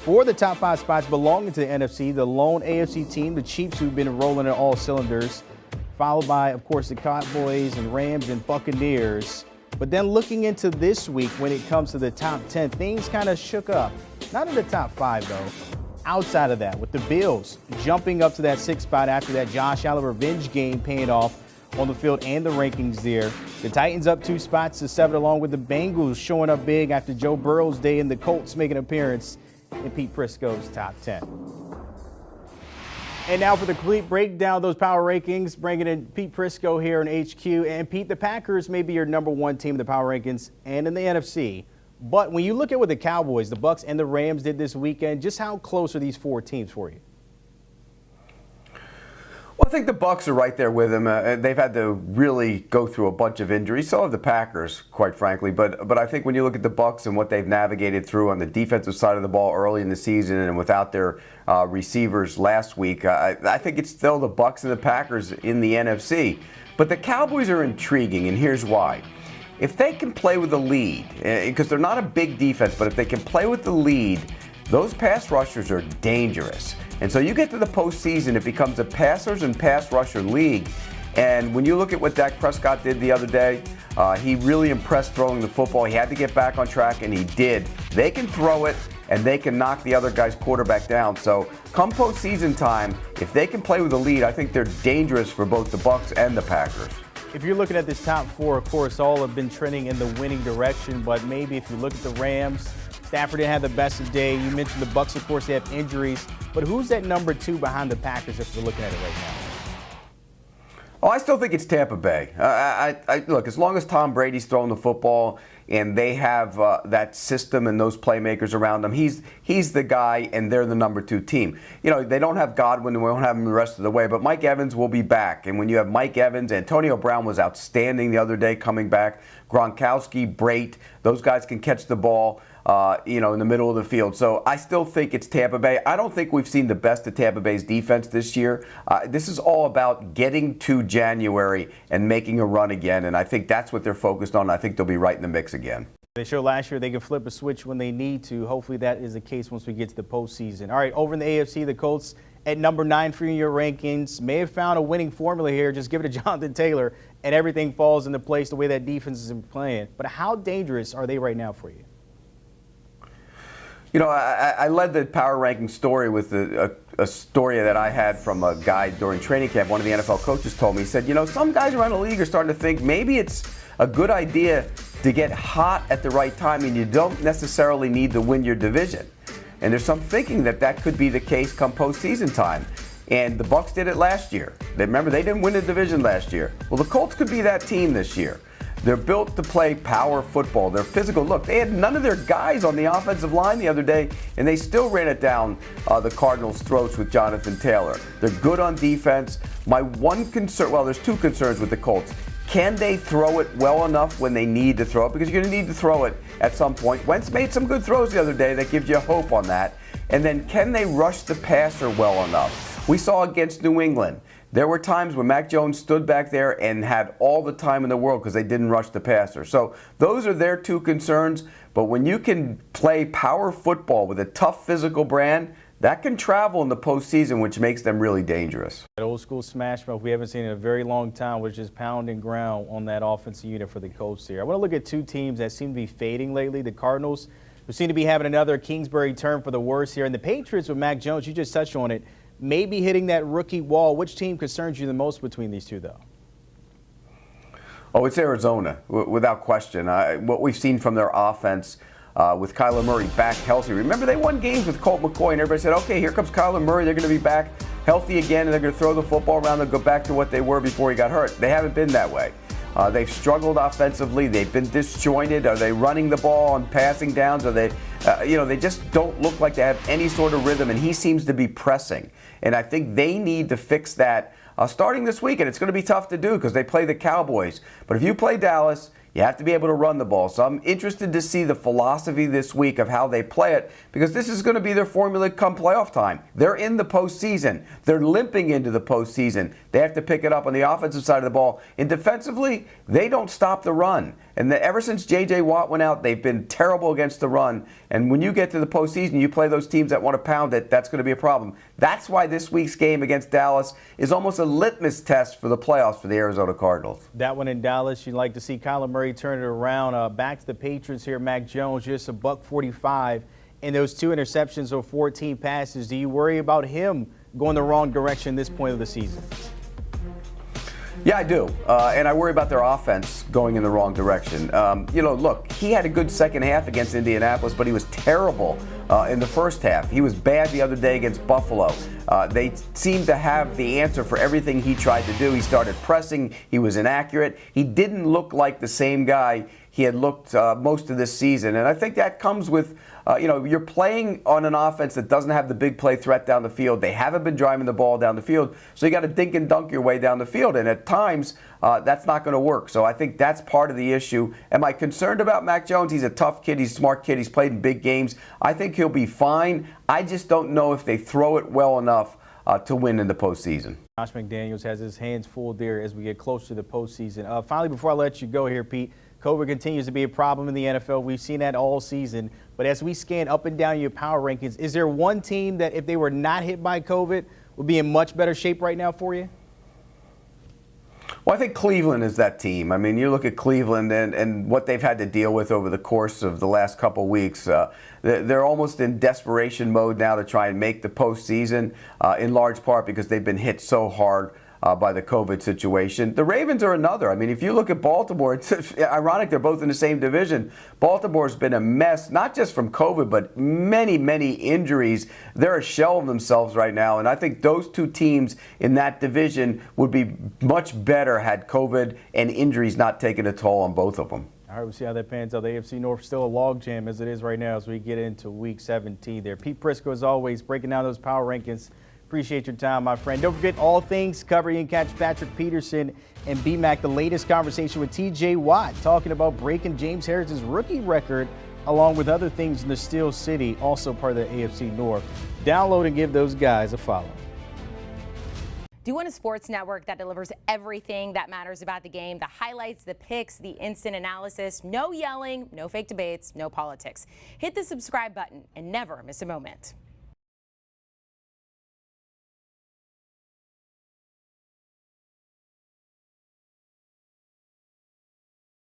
For the top 5 spots belonging to the NFC, the lone AFC team, the Chiefs, who've been rolling at all cylinders, followed by, of course, the Cowboys and Rams and Buccaneers. But then looking into this week, when it comes to the top 10, things kind of shook up. Not in the top 5, though. Outside of that, with the Bills jumping up to that 6th spot after that Josh Allen revenge game paying off on the field and the rankings there. The Titans up 2 spots to 7, along with the Bengals showing up big after Joe Burrow's day, and the Colts making an appearance in Pete Prisco's top 10. And now for the complete breakdown of those power rankings, bringing in Pete Prisco here in HQ. And Pete, the Packers may be your number 1 team in the power rankings and in the NFC. But when you look at what the Cowboys, the Bucs, and the Rams did this weekend, just how close are these 4 teams for you? Well, I think the Bucs are right there with them. They've had to really go through a bunch of injuries. So have the Packers, quite frankly. But I think when you look at the Bucs and what they've navigated through on the defensive side of the ball early in the season and without their receivers last week, I think it's still the Bucs and the Packers in the NFC. But the Cowboys are intriguing, and here's why. If they can play with the lead, because they're not a big defense, but if they can play with the lead, those pass rushers are dangerous. And so you get to the postseason, it becomes a passers and pass rusher league. And when you look at what Dak Prescott did the other day, he really impressed throwing the football. He had to get back on track, and he did. They can throw it, and they can knock the other guy's quarterback down. So come postseason time, if they can play with the lead, I think they're dangerous for both the Bucs and the Packers. If you're looking at this top 4, of course, all have been trending in the winning direction. But maybe if you look at the Rams, Stafford didn't have the best of day. You mentioned the Bucs, of course, they have injuries. But who's that number 2 behind the Packers if we're looking at it right now? Oh, I still think it's Tampa Bay. Look, as long as Tom Brady's throwing the football and they have that system and those playmakers around them, he's the guy, and they're the number 2 team. You know, they don't have Godwin, and we won't have him the rest of the way, but Mike Evans will be back. And when you have Mike Evans, Antonio Brown was outstanding the other day coming back. Gronkowski, Brait, those guys can catch the ball. In the middle of the field. So I still think it's Tampa Bay. I don't think we've seen the best of Tampa Bay's defense this year. This is all about getting to January and making a run again, and I think that's what they're focused on. I think they'll be right in the mix again. They showed last year they can flip a switch when they need to. Hopefully that is the case once we get to the postseason. All right, over in the AFC, the Colts at number 9 for your rankings may have found a winning formula here. Just give it to Jonathan Taylor, and everything falls into place the way that defense is playing. But how dangerous are they right now for you? You know, I led the power ranking story with a story that I had from a guy during training camp. One of the NFL coaches told me, he said, some guys around the league are starting to think maybe it's a good idea to get hot at the right time, and you don't necessarily need to win your division. And there's some thinking that could be the case come postseason time. And the Bucs did it last year. Remember, they didn't win the division last year. Well, the Colts could be that team this year. They're built to play power football. They're physical. Look, they had none of their guys on the offensive line the other day, and they still ran it down the Cardinals' throats with Jonathan Taylor. They're good on defense. My one concern, well, there's 2 concerns with the Colts. Can they throw it well enough when they need to throw it? Because you're going to need to throw it at some point. Wentz made some good throws the other day. That gives you hope on that. And then can they rush the passer well enough? We saw against New England. There were times when Mac Jones stood back there and had all the time in the world because they didn't rush the passer. So those are their 2 concerns. But when you can play power football with a tough physical brand, that can travel in the postseason, which makes them really dangerous. That old school smash mouth we haven't seen in a very long time, which is pounding ground on that offensive unit for the Colts here. I want to look at 2 teams that seem to be fading lately. The Cardinals, who seem to be having another Kingsbury turn for the worse here. And the Patriots with Mac Jones, you just touched on it, maybe hitting that rookie wall. Which team concerns you the most between these 2, though? Oh, it's Arizona, without question. What we've seen from their offense with Kyler Murray back healthy. Remember, they won games with Colt McCoy, and everybody said, okay, here comes Kyler Murray. They're going to be back healthy again, and they're going to throw the football around and go back to what they were before he got hurt. They haven't been that way. They've struggled offensively. They've been disjointed. Are they running the ball on passing downs? Are they, they just don't look like they have any sort of rhythm, and he seems to be pressing. And I think they need to fix that starting this weekend. It's going to be tough to do because they play the Cowboys. But if you play Dallas, You have to be able to run the ball. So I'm interested to see the philosophy this week of how they play it, because this is going to be their formula come playoff time. They're in the postseason. They're limping into the postseason. They have to pick it up on the offensive side of the ball. And defensively, they don't stop the run. And ever since J.J. Watt went out, they've been terrible against the run. And when you get to the postseason, you play those teams that want to pound it, that's going to be a problem. That's why this week's game against Dallas is almost a litmus test for the playoffs for the Arizona Cardinals. That one in Dallas, you'd like to see Kyler Murray turn it around. Back to the Patriots here, Mac Jones, just a $145. And those 2 interceptions or 14 passes. Do you worry about him going the wrong direction this point of the season? Yeah, I do. And I worry about their offense going in the wrong direction. Look, he had a good second half against Indianapolis, but he was terrible in the first half. He was bad the other day against Buffalo. They seemed to have the answer for everything he tried to do. He started pressing. He was inaccurate. He didn't look like the same guy he had looked most of this season. And I think that comes with, you're playing on an offense that doesn't have the big play threat down the field. They haven't been driving the ball down the field. So you got to dink and dunk your way down the field. And at times, that's not going to work. So I think that's part of the issue. Am I concerned about Mac Jones? He's a tough kid. He's a smart kid. He's played in big games. I think he'll be fine. I just don't know if they throw it well enough to win in the postseason. Josh McDaniels has his hands full there as we get closer to the postseason. Finally, before I let you go here, Pete, COVID continues to be a problem in the NFL. We've seen that all season. But as we scan up and down your power rankings, is there one team that if they were not hit by COVID would be in much better shape right now for you? Well, I think Cleveland is that team. I mean, you look at Cleveland and what they've had to deal with over the course of the last couple of weeks. They're almost in desperation mode now to try and make the postseason, in large part because they've been hit so hard by the COVID situation. The Ravens are another. I mean, if you look at Baltimore, it's ironic they're both in the same division. Baltimore's been a mess, not just from COVID, but many, many injuries. They're a shell of themselves right now, and I think those two teams in that division would be much better had COVID and injuries not taken a toll on both of them. All right, we'll see how that pans out. The AFC North still a logjam as it is right now as we get into Week 17 there. Pete Prisco, as always, breaking down those power rankings. Appreciate your time, my friend. Don't forget all things cover. You can catch Patrick Peterson and BMAC, the latest conversation with TJ Watt, talking about breaking James Harris's rookie record, along with other things in the Steel City, also part of the AFC North. Download and give those guys a follow. Do you want a sports network that delivers everything that matters about the game? The highlights, the picks, the instant analysis, no yelling, no fake debates, no politics. Hit the subscribe button and never miss a moment.